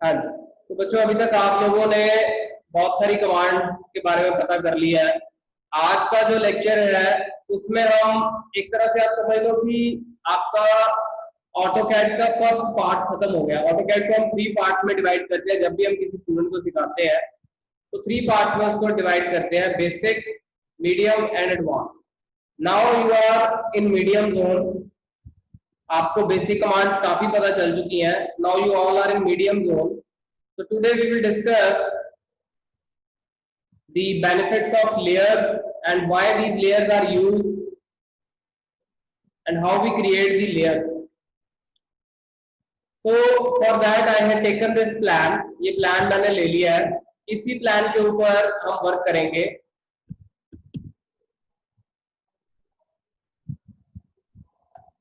हाँ जी। तो बच्चों अभी तक आप लोगों ने बहुत सारी कमांड्स के बारे में पता कर लिया है। आज का जो लेक्चर है उसमें हम एक तरह से आप समझ लो कि आपका ऑटोकैड का फर्स्ट पार्ट खत्म हो गया। ऑटोकैड को हम 3 पार्ट में डिवाइड करते हैं। जब भी हम किसी स्टूडेंट को सिखाते हैं तो 3 पार्ट में उसको डिवाइड करते हैं, basic, medium and advance. Now you are in medium zone. आपको बेसिक कमांड्स काफी पता चल चुकी हैं। Now you all are in medium zone. So today we will discuss the benefits of layers and why these layers are used and how we create the layers. So for that I have taken this plan. ये plan मैंने ले लिया है। इसी plan के ऊपर हम work करेंगे।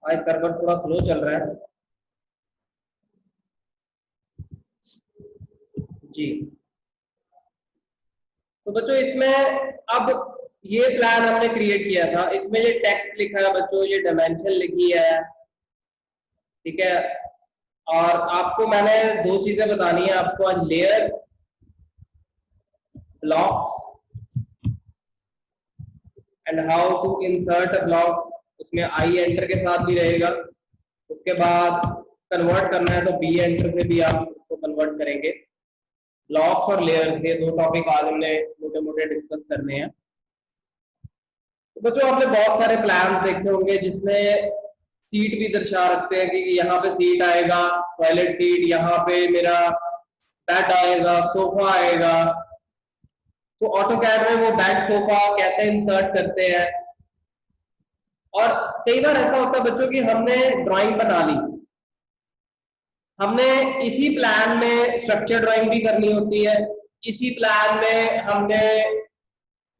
आज सर्वर थोड़ा स्लो चल रहा है जी। तो बच्चों इसमें अब ये प्लान हमने क्रिएट किया था। इसमें ये टेक्स्ट लिखा है बच्चों, ये डायमेंशन लिखी है, ठीक है। और आपको मैंने 2 चीजें बतानी है आपको आज, layer, blocks and how to insert a block. उसमें आई एंटर के साथ भी रहेगा। उसके बाद कन्वर्ट करना है तो बी एंटर से भी आप उसको कन्वर्ट करेंगे। ब्लॉक्स और लेयर्स, ये 2 टॉपिक आज हमने मोटे मोटे डिस्कस करने हैं। तो बच्चों आपने बहुत सारे प्लान देखे होंगे जिसमें सीट भी दर्शा रखते हैं कि यहाँ पे सीट आएगा, टॉयलेट सीट, यहाँ पे मेरा बेड आएगा, सोफा आएगा। तो ऑटोकैड में वो बेड, सोफा कैसे इंसर्ट करते हैं। और कई बार ऐसा होता है बच्चों कि हमने ड्राइंग बना ली, हमने इसी प्लान में स्ट्रक्चर ड्राइंग भी करनी होती है, इसी प्लान में हमने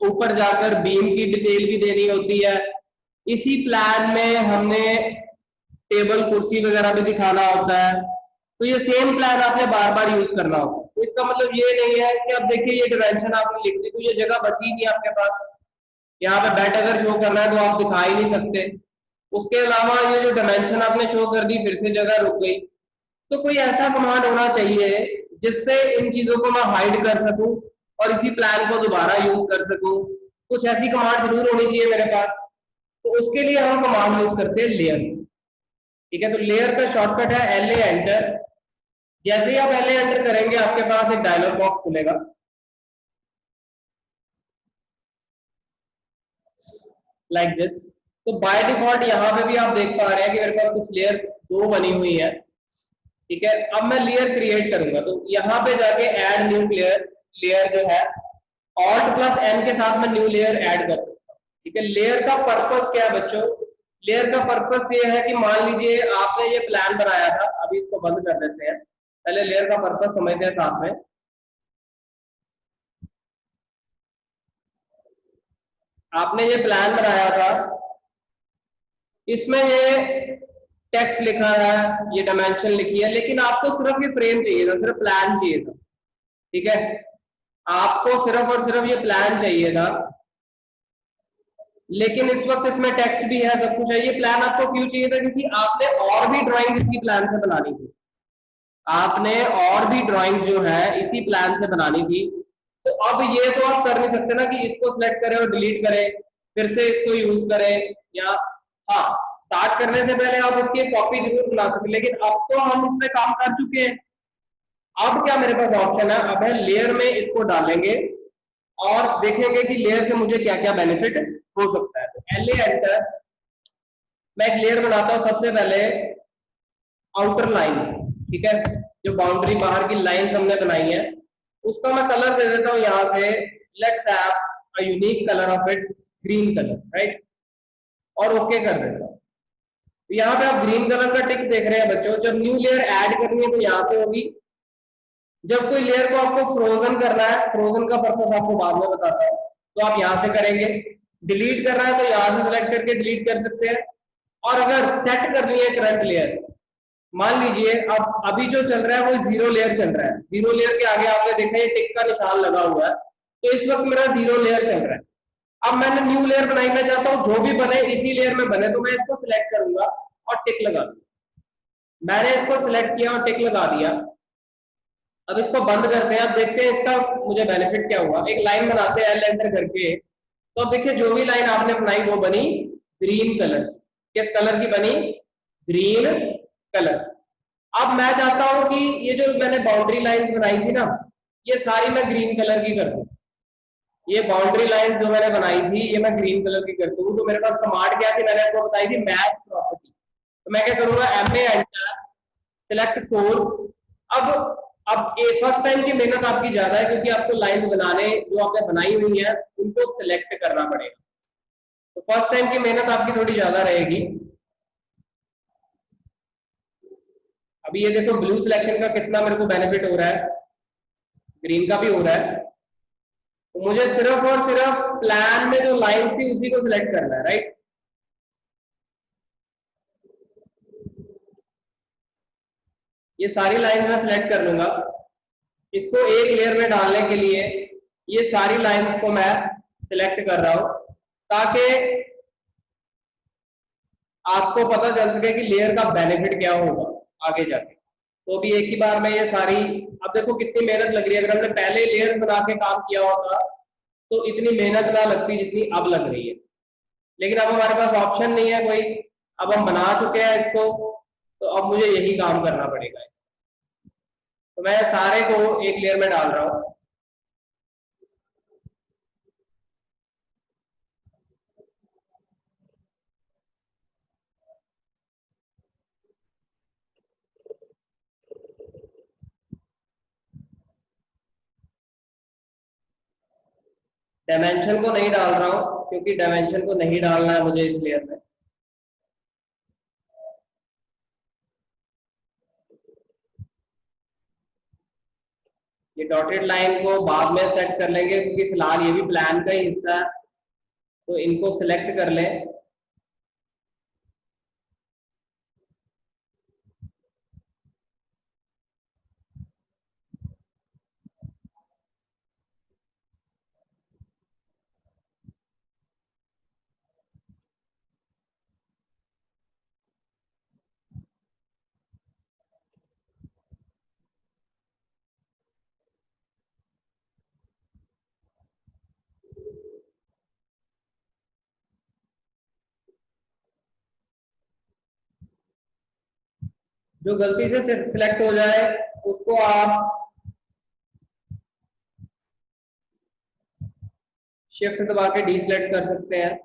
ऊपर जाकर बीम की डिटेल भी देनी होती है, इसी प्लान में हमने टेबल कुर्सी वगैरह भी दिखाना होता है। तो ये सेम प्लान आपने बार बार यूज करना होता है। तो इसका मतलब ये नहीं है कि अब देखिए ये डायमेंशन आपने लिख दी तो ये जगह बची नहीं आपके पास। यहाँ पे बेड अगर शो करना है तो आप दिखा ही नहीं सकते। उसके अलावा ये जो डायमेंशन आपने शो कर दी फिर से जगह रुक गई। तो कोई ऐसा कमांड होना चाहिए जिससे इन चीजों को मैं हाइड कर सकूं और इसी प्लान को दोबारा यूज कर सकूं। कुछ ऐसी कमांड जरूर होनी चाहिए मेरे पास। तो उसके लिए हम कमांड यूज करते हैं लेयर, ठीक है। तो लेयर का शॉर्टकट है एल ए एंटर। जैसे ही आप एल ए एंटर करेंगे आपके पास एक डायलॉग बॉक्स खुलेगा लाइक दिस। तो बाय डिफॉल्ट यहाँ पे भी आप देख पा रहे हैं कि मेरे पास कुछ लेयर 2 बनी हुई है, ठीक है। अब मैं लेयर क्रिएट करूंगा तो यहाँ पे जाके ऐड न्यू लेयर, लेयर जो है ऑल्ट प्लस एन के साथ मैं न्यू लेयर ऐड कर सकता हूँ, ठीक है। लेयर का पर्पस क्या है बच्चों? लेयर का पर्पस ये है कि मान लीजिए आपने ये प्लान बनाया था, अभी इसको बंद कर देते हैं, पहले लेयर का पर्पस समझते हैं साथ में। आपने ये प्लान बनाया था, इसमें ये टेक्स्ट लिखा है, ये डायमेंशन लिखी है, लेकिन आपको सिर्फ ये फ्रेम चाहिए था, सिर्फ प्लान चाहिए था, ठीक है। आपको सिर्फ और सिर्फ ये प्लान चाहिए था, लेकिन इस वक्त इसमें टेक्स्ट भी है, सब कुछ है। ये प्लान आपको क्यों चाहिए था? क्योंकि आपने और भी ड्राइंग इसी प्लान से बनानी थी। आपने और भी ड्राइंग जो है इसी प्लान से बनानी थी। तो अब ये तो आप कर नहीं सकते ना कि इसको सिलेक्ट करें और डिलीट करें, फिर से इसको यूज करें, या हाँ स्टार्ट करने से पहले आप उसकी कॉपी जरूर बना सकते, लेकिन अब तो हम इसमें काम कर चुके हैं। अब क्या मेरे पास ऑप्शन है? अब है लेयर में इसको डालेंगे और देखेंगे कि लेयर से मुझे क्या क्या बेनिफिट हो सकता है। तो एल ए एंटर, मैं एक लेयर बनाता हूं। सबसे पहले आउटर लाइन, ठीक है, जो बाउंड्री बाहर की लाइन हमने बनाई है उसका मैं कलर दे देता हूं यहां से, let's have a unique colour of it, green colour, right, और ओके कर देता हूं। तो यहाँ पे आप ग्रीन कलर का टिक देख रहे हैं बच्चों। जब न्यू लेयर ऐड करनी है तो यहाँ पे होगी। जब कोई लेयर को आपको फ्रोजन करना है, फ्रोजन का पर्पस आपको बाद में बताता है, तो आप यहाँ से करेंगे। डिलीट करना है तो यहाँ से सिलेक्ट करके डिलीट कर सकते हैं। और अगर सेट करनी है करंट लेयर, मान लीजिए अब अभी जो चल रहा है वो 0 लेयर चल रहा है, 0 लेयर के आगे आपने देखा ये टिक का निशान लगा हुआ है, तो इस वक्त मेरा 0 लेयर चल रहा है। अब मैंने न्यू लेयर बनाई, मैं चाहता हूं जो भी बने इसी लेयर में बने, तो मैं इसको सिलेक्ट करूंगा और टिक लगा दूंगा। मैंने इसको सिलेक्ट किया और टिक लगा दिया। अब इसको बंद करते हैं, अब देखते हैं इसका मुझे बेनिफिट क्या हुआ। एक लाइन बनाते हैं एल एंटर करके। तो अब देखिए जो भी लाइन आपने बनाई वो बनी ग्रीन कलर। किस कलर की बनी? Green colour. अब मैं चाहता हूं कि ये जो मैंने बाउंड्री लाइन बनाई थी ना, ये सारी मैं ग्रीन कलर की कर दूं। ये बाउंड्री लाइन जो मैंने बनाई थी ये मैं ग्रीन कलर की कर दूं। तो मेरे पास कमांड क्या थी? मैंने आपको बताई थी मैच प्रॉपर्टी। तो मैं क्या करूंगा? M A enter, select source. अब ये फर्स्ट टाइम की मेहनत आपकी ज्यादा है क्योंकि आपको लाइन बनाने जो आपने बनाई हुई है उनको सिलेक्ट करना पड़ेगा। तो फर्स्ट टाइम की मेहनत आपकी थोड़ी ज्यादा रहेगी। अभी ये देखो ब्लू सिलेक्शन का कितना मेरे को बेनिफिट हो रहा है, ग्रीन का भी हो रहा है। तो मुझे सिर्फ और सिर्फ प्लान में जो लाइन थी उसी को सिलेक्ट करना है, राइट। ये सारी लाइन मैं सिलेक्ट कर लूंगा। इसको एक लेयर में डालने के लिए ये सारी लाइंस को मैं सिलेक्ट कर रहा हूं ताकि आपको पता चल सके कि लेयर का बेनिफिट क्या होगा आगे जाके। तो भी एक ही बार में ये सारी, अब देखो कितनी मेहनत लग रही है। अगर हमने पहले लेयर बना के काम किया होता तो इतनी मेहनत ना लगती जितनी अब लग रही है। लेकिन अब हमारे पास ऑप्शन नहीं है कोई, अब हम बना चुके हैं इसको, तो अब मुझे यही काम करना पड़ेगा। तो मैं सारे को एक लेयर में डाल रहा हूं। डायमेंशन को नहीं डाल रहा हूं क्योंकि डायमेंशन को नहीं डालना है मुझे इस लेयर में। ये डॉटेड लाइन को बाद में सेट कर लेंगे क्योंकि फिलहाल ये भी प्लान का ही हिस्सा है। तो इनको सिलेक्ट कर लें। जो गलती से सिलेक्ट हो जाए उसको आप शिफ्ट दबा के डीसिलेक्ट कर सकते हैं।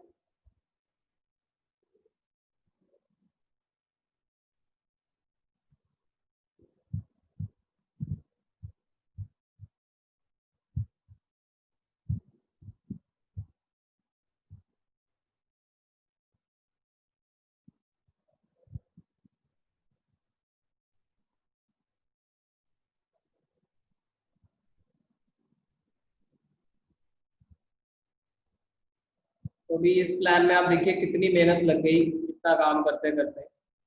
तो भी इस प्लान में आप देखिए कितनी मेहनत लग गई इतना काम करते करते।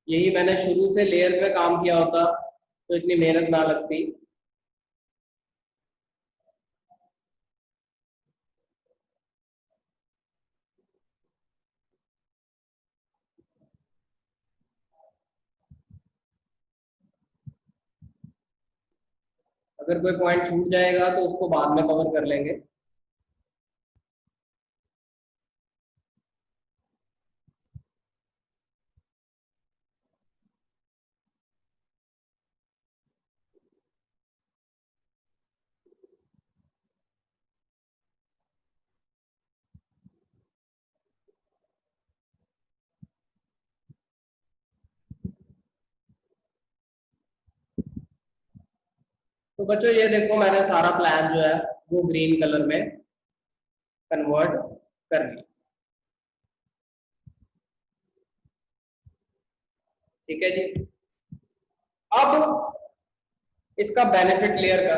यही मैंने शुरू से लेयर पे काम किया होता तो इतनी मेहनत ना लगती। अगर कोई पॉइंट छूट जाएगा तो उसको बाद में कवर कर लेंगे। तो बच्चों ये देखो मैंने सारा प्लान जो है वो ग्रीन कलर में कन्वर्ट कर लिया। ठीक है जी। अब इसका बेनिफिट लेयर का,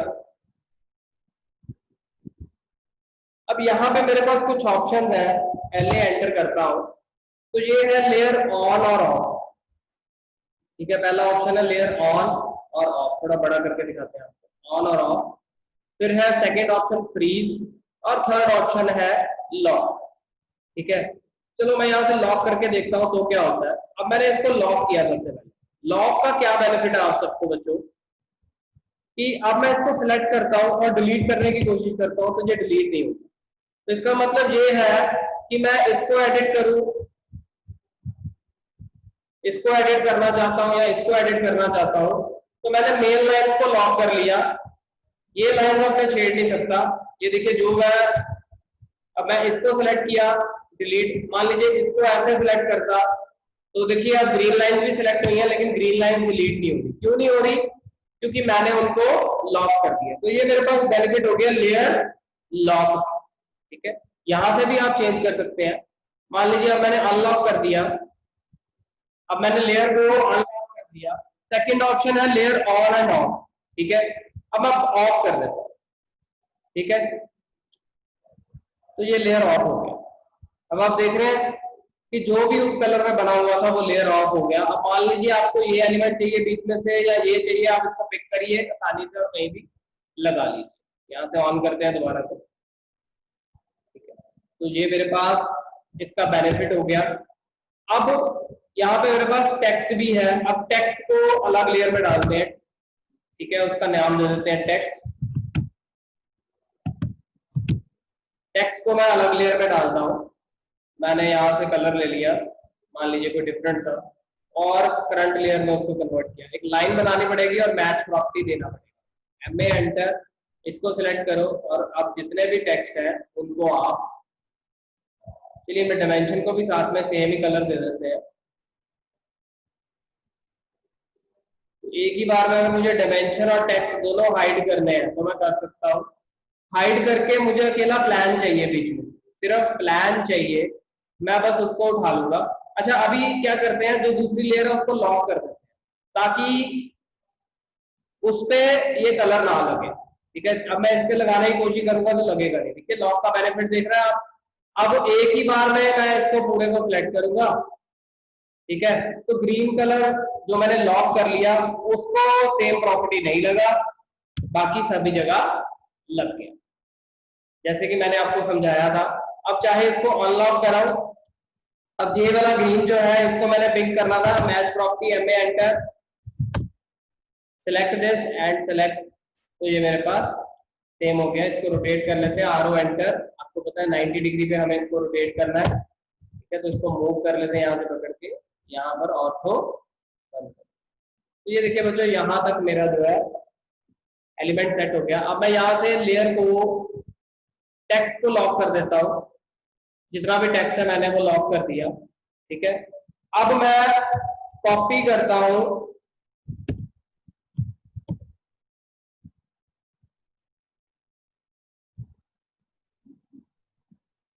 अब यहाँ पे मेरे पास कुछ ऑप्शन है, पहले एंटर करता हूं। तो ये है लेयर ऑन और ऑफ। ठीक है, पहला ऑप्शन है लेयर ऑन और ऑफ। थोड़ा बड़ा करके दिखाते हैं आपको, ऑन और ऑफ। फिर है सेकेंड ऑप्शन फ्रीज और थर्ड ऑप्शन है लॉक। ठीक है, चलो मैं यहाँ से लॉक करके देखता हूँ तो क्या होता है। अब मैंने इसको लॉक किया सबसे पहले। लॉक का क्या बेनिफिट है आप सबको बच्चों? कि अब मैं इसको सिलेक्ट करता हूँ और डिलीट करने की कोशिश करता हूँ तो ये डिलीट नहीं होता। तो इसका मतलब ये है कि मैं इसको एडिट करूं, इसको एडिट करना चाहता हूं या इसको एडिट करना चाहता हूं, तो मैंने मेन लाइन को लॉक कर लिया, ये लाइन अब मैं छेड़ नहीं सकता। ये देखिए जो मैं अब मैं इसको सिलेक्ट किया डिलीट, मान लीजिए इसको ऐसे सिलेक्ट करता तो देखिए अब ग्रीन लाइन भी सिलेक्ट हुई है लेकिन ग्रीन लाइन डिलीट नहीं हो रही। क्यों नहीं हो रही? क्योंकि मैंने उनको लॉक कर दिया। तो ये मेरे पास बेनिफिट हो गया लेयर लॉक। ठीक है, यहां से भी आप चेंज कर सकते हैं। मान लीजिए अब मैंने अनलॉक कर दिया, अब मैंने लेयर को अनलॉक कर दिया। सेकंड ऑप्शन है लेयर ऑन एंड ऑफ। ठीक है, अब मैं ऑफ कर देता हूं। ठीक है, तो ये लेयर ऑफ हो गया। अब आप देख रहे हैं कि जो भी उस कलर में बना हुआ था वो लेयर ऑफ हो गया। अब मान लीजिए आपको ये एलिमेंट चाहिए बीच में से या ये चाहिए, आप इसको पिक करिए आसानी से और कहीं भी लगा लीजिए। यहाँ से ऑन करते हैं दोबारा से। ठीक है, तो ये मेरे पास इसका बेनिफिट हो गया। अब यहाँ पे मेरे पास टेक्स्ट भी है। अब टेक्स्ट को अलग लेयर में डालते हैं। ठीक है, उसका नाम दे देते हैं टेक्स्ट। टेक्स्ट को मैं अलग लेयर में डालता हूँ। मैंने यहाँ से कलर ले लिया, मान लीजिए कोई डिफरेंट सा, और करंट लेयर में उसको कन्वर्ट किया। एक लाइन बनानी पड़ेगी और मैच प्रॉपर्टी देना पड़ेगा। एम ए एंटर, इसको सिलेक्ट करो और अब जितने भी टेक्स्ट है उनको आप, चलिए मैं डायमेंशन को भी साथ में सेम ही कलर दे देते हैं। एक ही बार में अगर मुझे डायमेंशन और टेक्स्ट दोनों हाइड करने हैं तो मैं कर सकता हूँ। हाइड करके मुझे अकेला प्लान चाहिए, बीच में सिर्फ प्लान चाहिए, मैं बस उसको उठा लूंगा। अच्छा, अभी क्या करते हैं, जो दूसरी लेयर है उसको लॉक कर देते हैं ताकि उस पे ये कलर ना लगे। ठीक है, अब मैं इस पे लगाने की कोशिश करूंगा तो लगेगा नहीं। ठीक है, लॉक का बेनिफिट देख रहे हैं आप। अब एक ही बार में मैं इसको पूरे को सिलेक्ट करूंगा। ठीक है, तो ग्रीन कलर जो मैंने लॉक कर लिया उसको सेम प्रॉपर्टी नहीं लगा, बाकी सभी जगह लग गया, जैसे कि मैंने आपको समझाया था। अब चाहे इसको अनलॉक कराऊं, अब ये वाला ग्रीन जो है इसको मैंने पिक करना था, match property M A enter, select this and select, तो ये मेरे पास सेम हो गया। इसको रोटेट कर लेते हैं, आर ओ एंटर, आपको पता है 90 डिग्री पे हमें इसको रोटेट करना है। ठीक है, तो इसको मूव कर लेते हैं यहाँ से पकड़ के, यहाँ पर ऑर्थो। तो ये देखिए बच्चों, यहाँ तक मेरा जो है एलिमेंट सेट हो गया। अब मैं यहाँ से लेयर को, टेक्स्ट को लॉक कर देता हूँ। जितना भी टेक्स्ट है मैंने वो लॉक कर दिया। ठीक है, अब मैं कॉपी करता हूं,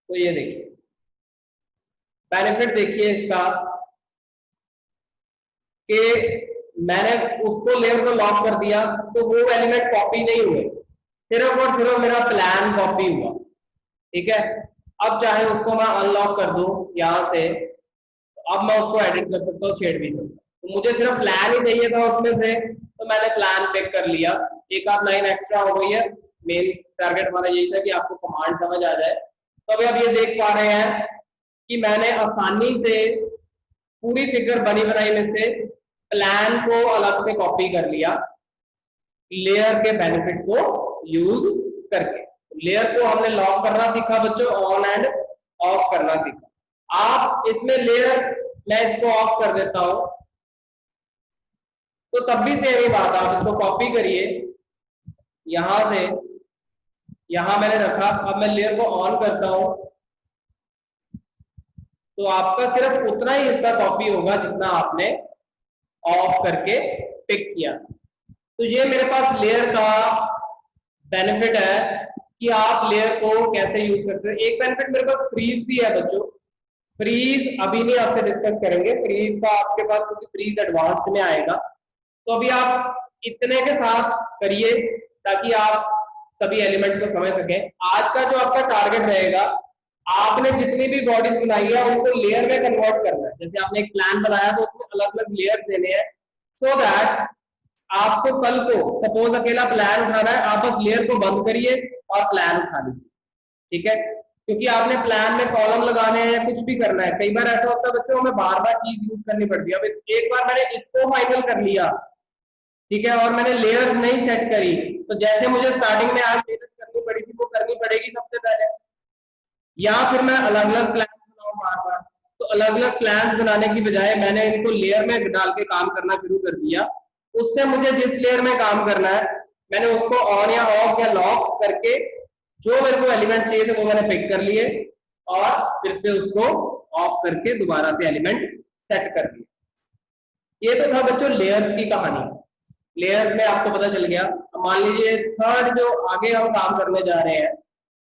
तो ये देखिए बेनिफिट देखिए इसका कि मैंने उसको लेयर को लॉक कर दिया तो वो एलिमेंट कॉपी नहीं हुए, सिर्फ और सिर्फ मेरा प्लान कॉपी हुआ। ठीक है, अब चाहे उसको मैं अनलॉक कर दूं यहाँ से, तो अब मैं उसको एडिट कर सकता हूँ, छेड़ भी सकता हूँ। तो मुझे सिर्फ प्लान ही चाहिए था उसमें से, तो मैंने प्लान पिक कर लिया। एक आध लाइन एक्स्ट्रा हो गई है, मेन टारगेट हमारा यही था कि आपको कमांड समझ आ जाए। तो अभी आप ये देख पा रहे हैं कि मैंने आसानी से पूरी फिगर बनी बनाई में से प्लान को अलग से कॉपी कर लिया, लेयर के बेनिफिट को यूज करके। लेयर को हमने लॉक करना सीखा बच्चों, ऑन एंड ऑफ करना सीखा। आप इसमें लेयर, मैं इसको ऑफ कर देता हूं तो तब भी सेम ही बात, आप इसको कॉपी करिए यहां से, यहां मैंने रखा। अब मैं लेयर को ऑन करता हूं तो आपका सिर्फ उतना ही हिस्सा कॉपी होगा जितना आपने ऑफ करके पिक किया। तो ये मेरे पास लेयर का बेनिफिट है कि आप लेयर को कैसे यूज करते हैं। एक बेनिफिट मेरे पास फ्रीज भी है बच्चों। फ्रीज अभी नहीं आपसे डिस्कस करेंगे, फ्रीज का आपके पास क्योंकि फ्रीज एडवांस्ड में आएगा। तो अभी आप इतने के साथ करिए ताकि आप सभी एलिमेंट को समझ सकें। आज का जो आपका टारगेट रहेगा, आपने जितनी भी बॉडीज बनाई है उनको लेयर में कन्वर्ट करना है। जैसे आपने एक प्लान बनाया तो उसमें अलग अलग लेयर देने हैं, सो दैट आपको कल को सपोज अकेला प्लान उठाना है, आप बस लेयर को बंद करिए और प्लान उठा लीजिए। ठीक है, क्योंकि आपने प्लान में कॉलम लगाने हैं, कुछ भी करना है। कई बार ऐसा होता है बच्चों, हमें बार बार चीज यूज करनी पड़ती है। अब एक बार मैंने इसको फाइनल कर लिया, ठीक है, और मैंने लेयर नहीं सेट करी, तो जैसे मुझे स्टार्टिंग में आज मेहनत करनी पड़ी थी वो करनी पड़ेगी सबसे पहले, या फिर मैं अलग अलग प्लान बनाऊं बार बार। तो अलग अलग प्लान बनाने की बजाय मैंने इनको लेयर में डाल के काम करना शुरू कर दिया। उससे मुझे जिस लेयर में काम करना है मैंने उसको ऑन या ऑफ या लॉक करके जो मेरे को एलिमेंट चाहिए थे वो मैंने पिक कर लिए, और फिर से उसको ऑफ करके दोबारा से एलिमेंट सेट कर दिया। ये तो था बच्चों लेयर्स की कहानी। लेयर्स में आपको पता चल गया। अब मान लीजिए थर्ड जो आगे हम काम करने जा रहे हैं,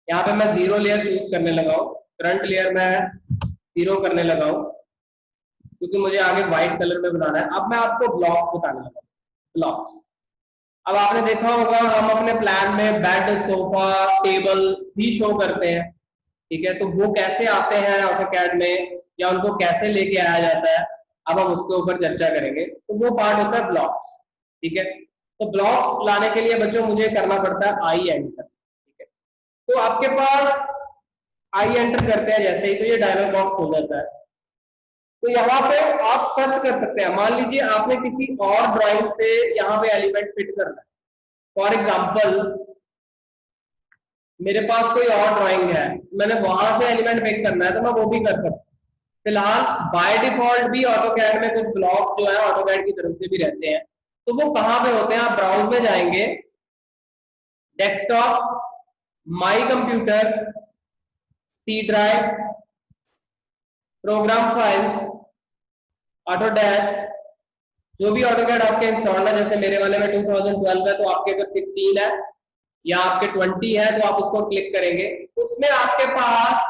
यहाँ पे मैं जीरो लेयर चूज करने लगा हूँ, फ्रंट लेयर मैं जीरो करने लगा हूँ क्योंकि मुझे आगे व्हाइट कलर में बनाना है। अब मैं आपको ब्लॉक्स बताने लगा हूँ, ब्लॉक्स। अब आपने देखा होगा हम अपने प्लान में बेड, सोफा, टेबल भी शो करते हैं, ठीक है, तो वो कैसे आते हैं ऑटोकैड में या उनको कैसे लेके आया जाता है, अब हम उसके ऊपर चर्चा करेंगे। तो वो पार्ट होता है ब्लॉक्स, ठीक है। तो ब्लॉक्स लाने के लिए बच्चों मुझे करना पड़ता है आई एंटर, ठीक है। तो आपके पास आई एंटर करते हैं जैसे ही तो ये डायलॉग बॉक्स हो जाता है। तो यहाँ पे आप सर्च कर सकते हैं, मान लीजिए आपने किसी और ड्राइंग से यहाँ पे एलिमेंट फिट करना है। फॉर एग्जाम्पल मेरे पास कोई और ड्राइंग है, मैंने वहां से एलिमेंट पिक करना है तो मैं वो भी कर सकता हूँ। फिलहाल बाय डिफॉल्ट भी ऑटोकैड में कुछ ब्लॉक जो है ऑटोकैड की तरफ से भी रहते हैं। तो वो कहाँ पे होते हैं, आप ब्राउज में जाएंगे, desktop, my computer, C drive, program files, Autodesk, जो भी ऑटोकैड आपके इंस्टॉल्ड है, जैसे मेरे वाले में 2012 है तो आपके अगर 16 है या आपके 20 है तो आप उसको क्लिक करेंगे। उसमें आपके पास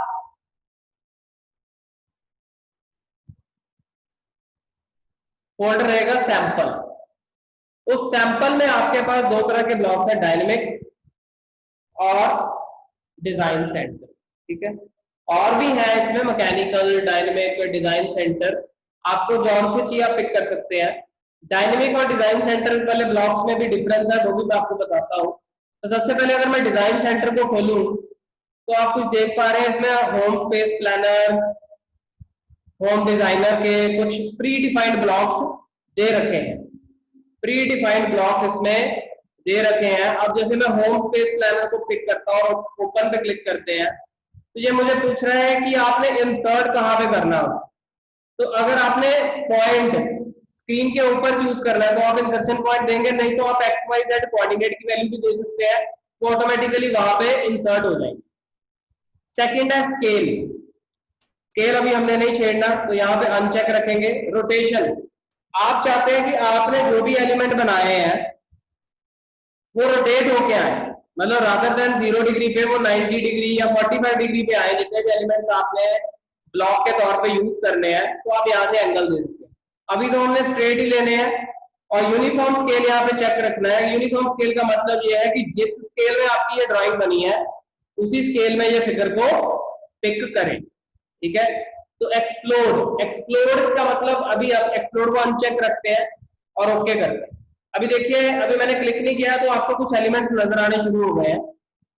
फोल्डर रहेगा सैंपल। उस सैंपल में आपके पास दो तरह के ब्लॉक है, डायनेमिक और डिजाइन सेंटर, ठीक है। और भी है इसमें मैकेनिकल, डायनेमिक, डिजाइन सेंटर, आपको जौन से चाहिए आप पिक कर सकते हैं। डायनेमिक और डिजाइन सेंटर वाले ब्लॉक्स में भी डिफरेंस है, वो भी मैं आपको बताता हूँ। तो सबसे पहले अगर मैं डिजाइन सेंटर को खोलूं तो आप कुछ देख पा रहे हैं इसमें home space planner, home designer के कुछ प्री डिफाइंड ब्लॉक्स दे रखे हैं। प्री डिफाइंड ब्लॉक्स इसमें दे रखे हैं। अब जैसे मैं होम स्पेस प्लानर को पिक करता हूँ और ओपन पे क्लिक करते हैं तो ये मुझे पूछ रहा है कि आपने इंसर्ट कहाँ पे करना हो। तो अगर आपने पॉइंट स्क्रीन के ऊपर चूज करना है तो आप इंसर्शन पॉइंट देंगे, नहीं तो आप एक्स वाई जेड कोऑर्डिनेट की वैल्यू भी दे सकते हैं, तो ऑटोमेटिकली वहां पे इंसर्ट हो जाएंगे। सेकंड है स्केल। स्केल अभी हमने नहीं छेड़ना तो यहाँ पे अनचेक रखेंगे। रोटेशन, आप चाहते हैं कि आपने जो भी एलिमेंट बनाए हैं वो रोटेट होके आए, मतलब रादर देन 0 डिग्री पे वो 90 डिग्री या 45 डिग्री पे आए। जितने भी एलिमेंट आपने ब्लॉक के तौर पे यूज करने हैं तो आप यहाँ से एंगल दे सकते हैं। अभी तो हमने स्ट्रेट ही लेने हैं। और यूनिफॉर्म स्केल यहाँ पे चेक रखना है। यूनिफॉर्म स्केल का मतलब ये है कि जिस स्केल में आपकी ये ड्राइंग बनी है उसी स्केल में ये फिगर को पिक करें, ठीक है। तो एक्सप्लोड, एक्सप्लोड का मतलब अभी आप एक्सप्लोड को अनचेक रखते हैं और ओके करते हैं। अभी देखिए अभी मैंने क्लिक नहीं किया तो आपको कुछ एलिमेंट नजर आने शुरू हो गए हैं।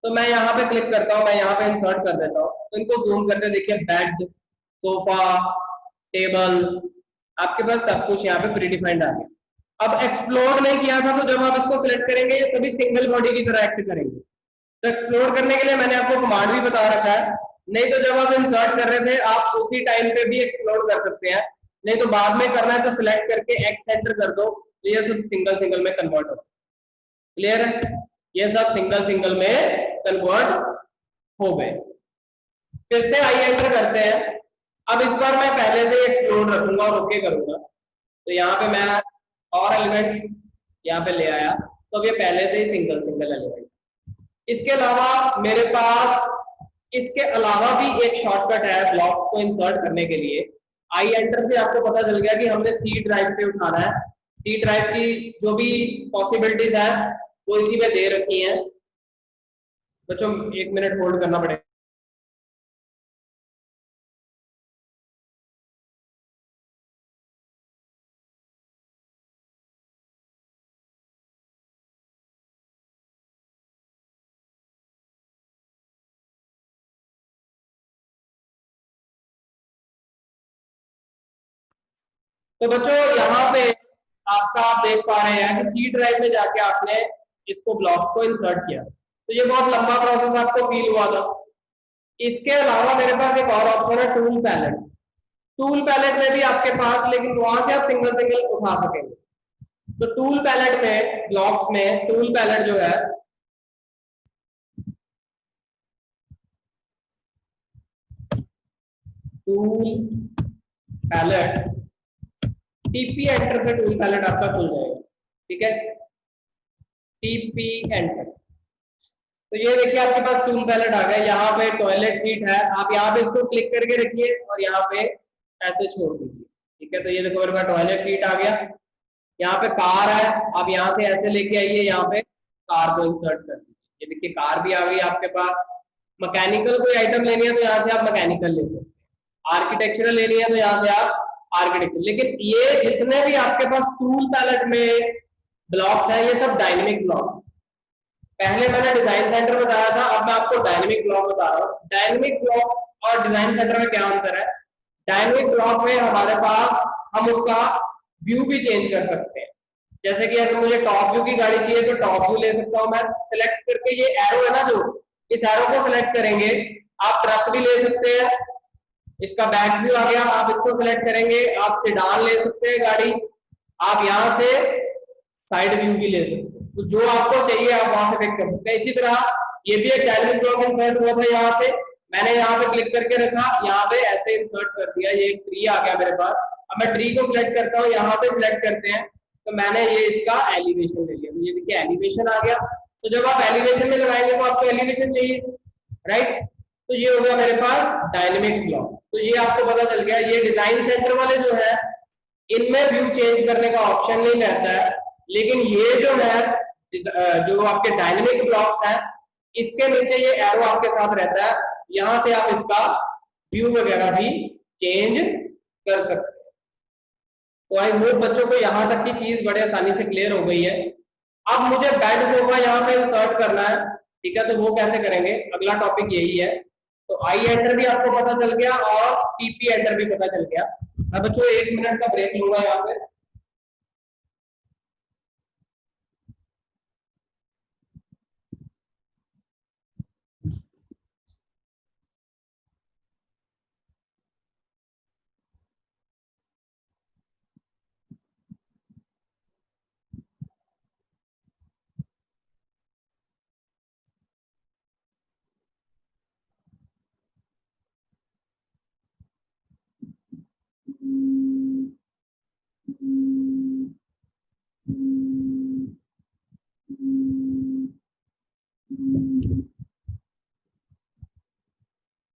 तो मैं यहाँ पे क्लिक करता हूँ, मैं यहाँ पे इंसर्ट कर देता हूँ, तो इनको जूम करके देखिए बेड, सोफा, टेबल, आपके पास सब कुछ यहाँ पे प्रीडिफाइंड आ गया। अब एक्सप्लोर नहीं किया था तो जब आप इसको सिलेक्ट करेंगे ये सभी सिंगल बॉडी की तरह एक्ट करेंगे। तो एक्सप्लोर करने के लिए मैंने आपको कमांड भी बता रखा है, नहीं तो जब आप इंसर्ट कर रहे थे आप उसी टाइम पे भी एक्सप्लोर कर सकते हैं, नहीं तो बाद में करना है तो सिलेक्ट करके एक्स एंटर कर दो तो ये सब सिंगल सिंगल में कन्वर्ट हो। क्लियर है, ये सब सिंगल सिंगल में कन्वर्ट हो गए। फिर से आई एंटर करते हैं। अब इस बार मैं पहले से एक्सप्लोर रखूंगा और ओके करूंगा, तो यहाँ पे मैं और एलिमेंट्स यहाँ पे ले आया तो अब ये पहले से ही सिंगल सिंगल एलिमेंट। इसके अलावा मेरे पास इसके अलावा भी एक शॉर्टकट है ब्लॉक्स को इंसर्ट करने के लिए। आई एंटर से आपको पता चल गया कि हमने सी ड्राइव से उठाना है। सी ड्राइव की जो भी पॉसिबिलिटीज है वो इसी में दे रखी हैं। बच्चों 1 मिनट होल्ड करना पड़ेगा। तो बच्चों यहाँ पे आपका आप देख पा रहे हैं कि सी ड्राइव में जाके आपने इसको ब्लॉक्स को इंसर्ट किया, तो ये बहुत लंबा प्रोसेस आपको फील हुआ था। इसके अलावा मेरे पास एक और ऑप्शन है टूल पैलेट। टूल पैलेट में भी आपके पास, लेकिन वहां से आप सिंगल सिंगल उठा सकेंगे। तो टूल पैलेट में, ब्लॉक्स में टूल पैलेट जो है, टूल पैलेट, टीपी एंटर से टूल पैलेट आपका खुल जाएगा। ठीक है, टीपी एंटर। तो ये देखिए आपके पास टूल पैलेट आ गया। यहाँ पे टॉयलेट सीट है, आप यहाँ पे इसको क्लिक करके रखिए और यहाँ पे ऐसे छोड़ दीजिए। ठीक है, तो ये देखो मेरे पास टॉयलेट सीट आ गया। यहाँ पे कार है, आप यहाँ से ऐसे लेके आइए, यहाँ पे कार को इंसर्ट कर दीजिए। ये देखिए कार भी आ गई आपके पास। मैकेनिकल कोई आइटम लेनी है तो यहाँ से आप मैकेनिकल ले सकते हैं। आर्किटेक्चरल लेनी है तो यहाँ से आप आर्किटेक्चर। लेकिन ये जितने भी आपके पास टूल पैलेट में ब्लॉक्स है, ये सब डायनेमिक ब्लॉक। पहले मैंने डिजाइन सेंटर बताया था, अब मैं आपको डायनेमिक ब्लॉक बता रहा हूँ। डायनेमिक ब्लॉक और डिजाइन सेंटर में क्या अंतर है? डायनेमिक ब्लॉक में हमारे पास हम उसका व्यू भी चेंज कर सकते हैं। जैसे कि अगर मुझे टॉप व्यू की गाड़ी चाहिए तो टॉप व्यू ले सकता हूँ मैं, सिलेक्ट करके। ये एरो है ना, जो इस एरो को सिलेक्ट करेंगे, आप ट्रक भी ले सकते हैं। इसका बैक व्यू आ गया, आप इसको सिलेक्ट करेंगे, आप सेडान ले सकते हैं गाड़ी। आप यहाँ से साइड व्यू भी ले सकते हैं। तो जो आपको चाहिए आप वहां से पिक कर सकते हैं। इसी तरह ये भी एक डायनेमिक ब्लॉक इंसर्ट हुआ था। यहाँ से मैंने यहाँ पे क्लिक करके रखा, यहाँ पे ऐसे इंसर्ट कर दिया, ये एक ट्री आ गया मेरे पास। अब मैं ट्री को सिलेक्ट करता हूँ, यहाँ पे सिलेक्ट करते हैं, तो मैंने ये इसका एलिवेशन ले लिया। तो ये देखिए एलिवेशन आ गया। तो जब आप एलिवेशन में लगाएंगे तो आपको एलिवेशन चाहिए, राइट? तो ये हो गया मेरे पास डायनेमिक ब्लॉक। तो ये आपको पता चल गया। ये डिजाइन सेंटर वाले जो है, इनमें व्यू चेंज करने का ऑप्शन नहीं रहता है, लेकिन ये जो है, जो आपके डायनेमिक ब्लॉक्स हैं, इसके नीचे ये एरो आपके साथ रहता है। यहां से आप इसका व्यू वगैरह भी चेंज कर सकते हैं। तो आई होप बच्चों को यहां तक की चीज बड़े आसानी से क्लियर हो गई है। अब मुझे बेड सोफा यहाँ पे इंसर्ट करना है। ठीक है, तो वो कैसे करेंगे, अगला टॉपिक यही है। तो आई एंटर भी आपको पता चल गया और टीपी एंटर भी पता चल गया। मैं बच्चों 1 मिनट का ब्रेक लूंगा यहाँ पे।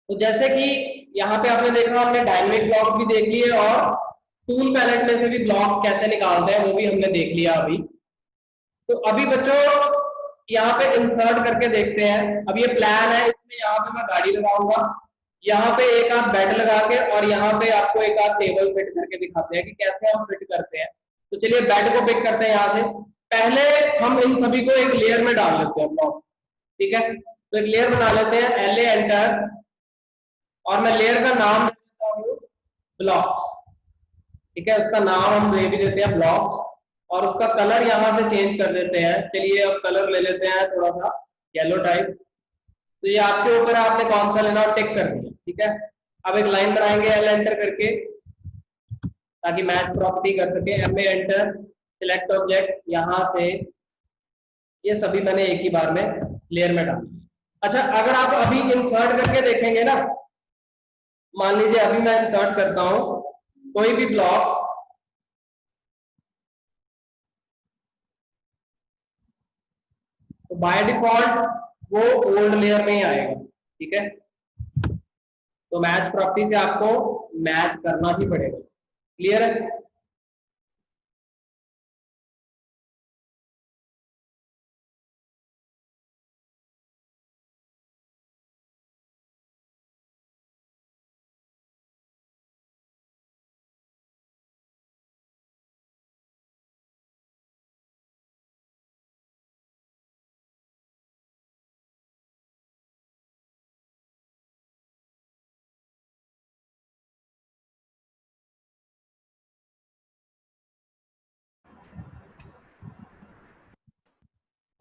तो जैसे कि यहाँ पे आपने देखा, हमने डायनेमिक ब्लॉक भी देख लिए और टूल पैलेट में से भी ब्लॉक्स कैसे निकालते हैं वो भी हमने देख लिया अभी। तो अभी बच्चों यहाँ पे इंसर्ट करके देखते हैं। अब ये प्लान है, इसमें यहाँ पे मैं गाड़ी लगाऊंगा, यहाँ पे एक आध बेड लगा के, और यहाँ पे आपको एक आध टेबल फिट करके दिखाते हैं कि कैसे हम फिट करते हैं। तो चलिए बेड को पिक करते हैं यहाँ से। पहले हम इन सभी को एक लेयर में डाल लेते हैं ब्लॉक। ठीक है, तो एक लेयर बना लेते हैं, एल एंटर, और मैं लेयर का नाम दे देता हूँ ब्लॉक्स। ठीक है, उसका नाम हम दे भी देते हैं ब्लॉक्स, और उसका कलर यहाँ से चेंज कर देते हैं। चलिए अब कलर ले लेते हैं थोड़ा सा येलो टाइप। तो ये आपके ऊपर है, आपने कौन सा लेना, टिक कर दिया। ठीक है, अब एक लाइन बनाएंगे एल एंटर करके, ताकि मैच प्रॉपर्टी कर सके। M A enter, select object, यहाँ से ये सभी मैंने एक ही बार में लेयर में डाल। अच्छा, अगर आप अभी इंसर्ट करके देखेंगे ना, मान लीजिए अभी मैं इंसर्ट करता हूं कोई भी ब्लॉक, तो बाय डिफॉल्ट वो ओल्ड लेयर में ही आएगा। ठीक है, तो मैच प्रॉपर्टी से आपको मैच करना ही पड़ेगा। क्लियर है?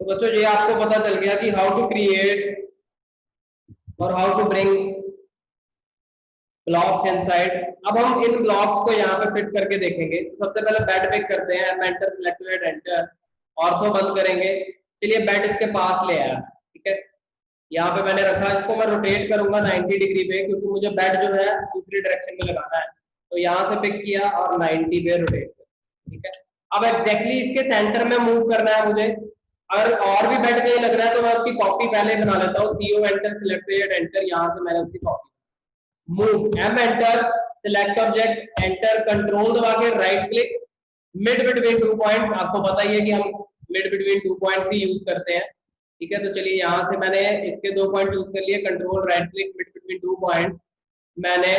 तो बच्चों ये आपको पता चल गया कि हाउ टू क्रिएट और how to bring blocks inside. अब हम इन ब्लॉक्स को यहाँ पे फिट करके देखेंगे। सबसे पहले बेड पिक करते हैं, एंटर सिलेक्ट एंटर, ऑर्थो बंद करेंगे। चलिए बेड इसके पास ले आया, ठीक है, यहाँ पे मैंने रखा, इसको मैं रोटेट करूंगा 90 डिग्री पे, क्योंकि मुझे बेड जो है दूसरी डायरेक्शन में लगाना है। तो यहाँ से पिक किया और 90 पे रोटेट कर, ठीक है। अब एग्जैक्टली इसके सेंटर में मूव करना है मुझे। अगर और भी बेड कहीं लग रहा है तो मैं उसकी कॉपी पहले बना लेता हूँ। CO एंटर सिलेक्ट एंटर, यहाँ से मैंने उसकी copy. Move M enter, select object enter, control दबा के right click, mid between 2 points. आपको पता ही है कि हम मिड बिटवीन 2 पॉइंट्स ही यूज करते हैं, ठीक है। तो चलिए यहाँ से मैंने इसके 2 पॉइंट यूज कर लिए, control right click mid between 2 point. मैंने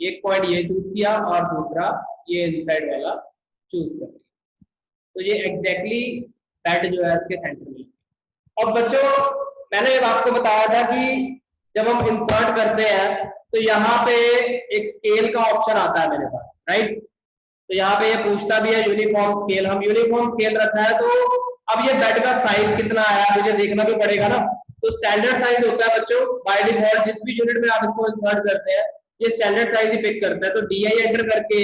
एक पॉइंट ये चूज किया और दूसरा ये इनसाइड वाला चूज कर लिया। तो ये एग्जैक्टली बेड जो है इसके सेंटर में। अब बच्चों मैंने आपको बताया था कि जब हम इंसर्ट करते हैं तो यहाँ पे एक स्केल का ऑप्शन आता है मेरे पास, राइट। तो यहाँ पे ये पूछता भी है यूनिफॉर्म स्केल, हम यूनिफॉर्म स्केल रखा है। तो अब ये बेड का साइज कितना आया मुझे देखना भी पड़ेगा ना। तो स्टैंडर्ड साइज होता है बच्चों बाय डिफॉल्ट, जिस भी यूनिट में आप इसको इंसर्ट करते हैं ये स्टैंडर्ड साइज ही पिक करता है। तो DI एंटर करके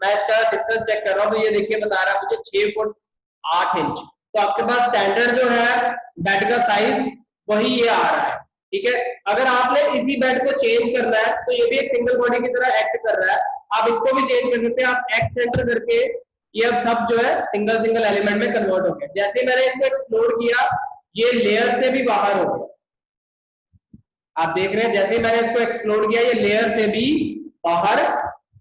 मैं इसका डिस्टेंस चेक कर रहा हूँ, तो ये देखिए बता रहा है मुझे 6 फुट 8 इंच। तो आपके पास स्टैंडर्ड जो है बेड का साइज वही ये आ रहा है, ठीक है। अगर आपने इसी बेड को चेंज करना है तो ये भी एक सिंगल बॉडी की तरह एक्ट कर रहा है, आप इसको भी चेंज कर सकते हैं। आप एक्स एंटर करके ये अब सब जो है सिंगल सिंगल एलिमेंट में कन्वर्ट हो गया। जैसे मैंने इसको एक्सप्लोर किया ये लेयर से भी बाहर हो गया, आप देख रहे हैं। जैसे मैंने इसको एक्सप्लोर किया ये लेयर से भी बाहर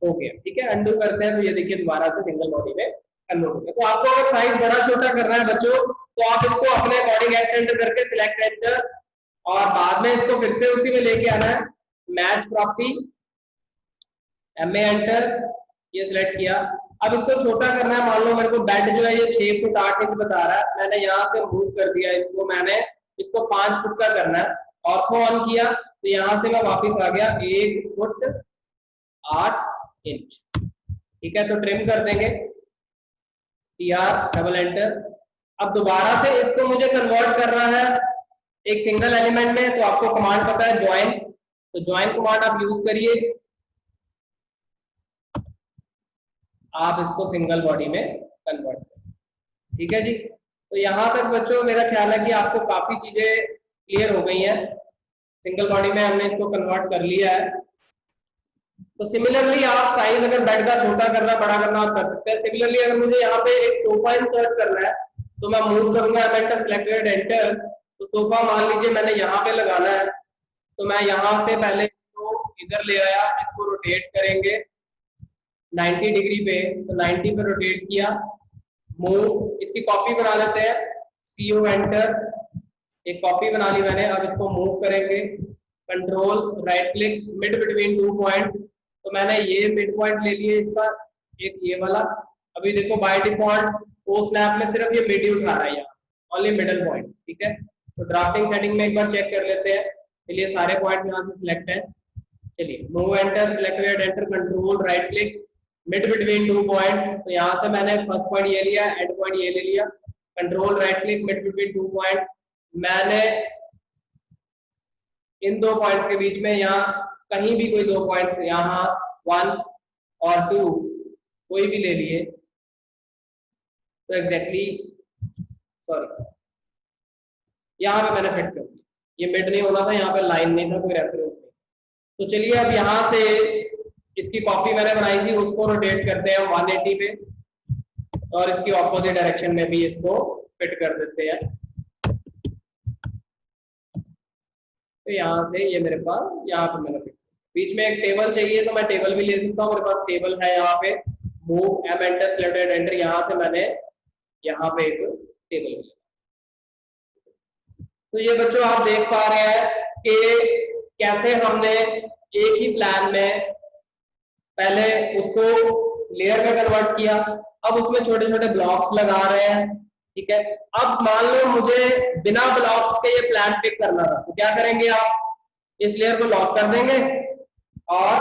हो गया, ठीक है। अंडू करते हैं तो ये देखिए दोबारा से सिंगल बॉडी में कन्वर्ट हो गया। तो आपको अगर साइज बड़ा छोटा करना है बच्चों तो आप इसको अपने अकॉर्डिंग एक्स एंटर करके सिलेक्ट एंटर, और बाद में इसको फिर से उसी में लेके आना है, मैच प्रॉपर्टी MA एंटर, ये सिलेक्ट किया। अब इसको छोटा करना है, मान लो मेरे को बेड जो है ये 6 फुट 8 इंच बता रहा है, मैंने यहाँ से मूव कर दिया इसको, मैंने इसको 5 फुट का करना है। ऑर्थो ऑन किया तो यहाँ से मैं वापस आ गया 1 फुट 8 इंच, ठीक है। तो ट्रिम कर देंगे, TR डबल एंटर। अब दोबारा से इसको मुझे कन्वर्ट करना है एक सिंगल एलिमेंट में, तो आपको कमांड पता है ज्वाइन, तो ज्वाइन कमांड आप यूज करिए, आप इसको सिंगल बॉडी में कन्वर्ट करें, ठीक है जी। तो यहां तक बच्चों मेरा ख्याल है कि आपको काफी चीजें क्लियर हो गई हैं। सिंगल बॉडी में हमने इसको कन्वर्ट कर लिया है। तो सिमिलरली आप साइज अगर बेड का छोटा करना बड़ा करना आप कर सकते हैं। सिमिलरली अगर मुझे यहाँ पे एक सोफा इंसर्ट करना है तो मैं मूव करूंगा एंटर सिलेक्टेड एंटर। तो सोफा मान लीजिए मैंने यहाँ पे लगाना है, तो मैं यहाँ से पहले इसको इधर ले आया, इसको रोटेट करेंगे 90 डिग्री पे, तो 90 पे रोटेट किया, मूव, इसकी कॉपी बना लेते हैं, CO एंटर, एक कॉपी बना ली मैंने। अब इसको मूव करेंगे, control right click mid between 2 point, तो मैंने ये मिड पॉइंट ले लिए इसका, एक ये वाला। अभी देखो बाय डिफॉल्ट ओ स्नैप में सिर्फ ये मिड ही उठा रहा है यहाँ, ओनली मिडल पॉइंट, ठीक है। तो ड्राफ्टिंग सेटिंग में एक बार चेक कर लेते हैं। चलिए सारे पॉइंट यहाँ से सिलेक्ट है, चलिए move enter selected enter, control right click mid between 2 points. तो यहाँ से मैंने फर्स्ट पॉइंट ये लिया, एंड पॉइंट ये ले लिया, control right click mid between 2 points. मैंने इन 2 पॉइंट्स के बीच में यहाँ कहीं भी कोई 2 पॉइंट्स, यहाँ 1 और 2 कोई भी ले लिए, तो एग्जैक्टली सॉरी यहाँ पे मैंने फिट कर दिया। ये मिड नहीं होना था, यहाँ पे लाइन नहीं था, कोई रेफरेंस नहीं। तो चलिए अब यहाँ से इसकी कॉपी मैंने बनाई थी उसको रोटेट करते हैं 180 पे, और इसकी ऑपोजिट डायरेक्शन में भी इसको फिट कर देते हैं। तो यहाँ से ये मेरे पास यहाँ पे मैंने फिट, बीच में एक टेबल चाहिए तो मैं टेबल भी ले सकता हूँ, मेरे पास टेबल है यहाँ पे, move M enter selected enter, यहाँ से मैंने यहाँ पे एक टेबल लिया। तो ये बच्चों आप देख पा रहे हैं कि कैसे हमने एक ही प्लान में पहले उसको लेयर में कन्वर्ट किया, अब उसमें छोटे छोटे ब्लॉक्स लगा रहे हैं, ठीक है। अब मान लो मुझे बिना ब्लॉक्स के ये प्लान पिक करना था, तो क्या करेंगे आप इस लेयर को लॉक कर देंगे और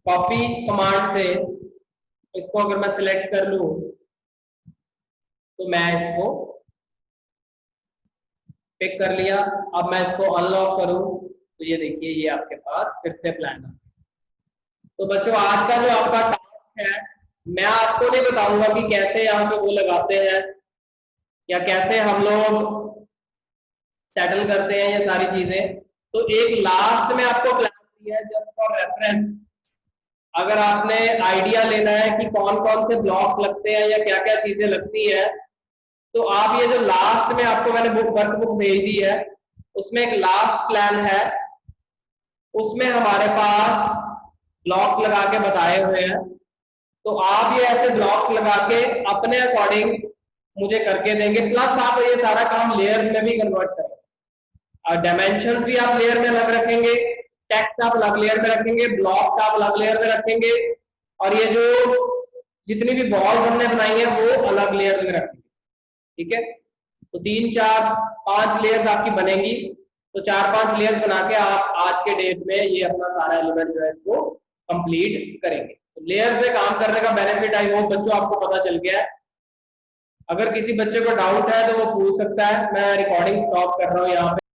कॉपी कमांड से इसको अगर मैं सिलेक्ट कर लूं तो मैं इसको पिक कर लिया। अब मैं इसको अनलॉक करूं तो ये देखिए ये आपके पास फिर से प्लान है। तो बच्चों आज का जो आपका टास्क है, मैं आपको नहीं बताऊंगा कि कैसे यहाँ पे वो लगाते हैं या कैसे हम लोग सेटल करते हैं ये सारी चीजें। तो एक लास्ट में आपको क्लास दी है जस्ट फॉर रेफरेंस, अगर आपने आइडिया लेना है कि कौन कौन से ब्लॉक लगते हैं या क्या क्या चीजें लगती है, तो आप ये जो लास्ट में आपको मैंने वर्कबुक भेज दी है उसमें एक लास्ट प्लान है, उसमें हमारे पास ब्लॉक्स लगा के बताए हुए हैं। तो आप ये ऐसे ब्लॉक्स लगा के अपने अकॉर्डिंग मुझे करके देंगे, प्लस आप ये सारा काम लेयर्स में भी कन्वर्ट करेंगे और डायमेंशंस भी आप लेयर में अलग रखेंगे, टेक्स्ट आप अलग लेयर में रखेंगे, ब्लॉक्स आप अलग लेयर में रखेंगे, और ये जो जितनी भी बॉल्स हमने बनाई है वो अलग लेयर में रखेंगे। ठीक है, तो 3 4 5 लेयर्स आपकी बनेगी। तो 4 5 लेयर्स बना के आप आज के डेट में ये अपना सारा एलिमेंट जो है इसको कंप्लीट करेंगे। तो लेयर पे काम करने का बेनिफिट आई होप बच्चों आपको पता चल गया है। अगर किसी बच्चे को डाउट है तो वो पूछ सकता है। मैं रिकॉर्डिंग स्टॉप कर रहा हूँ यहाँ पे।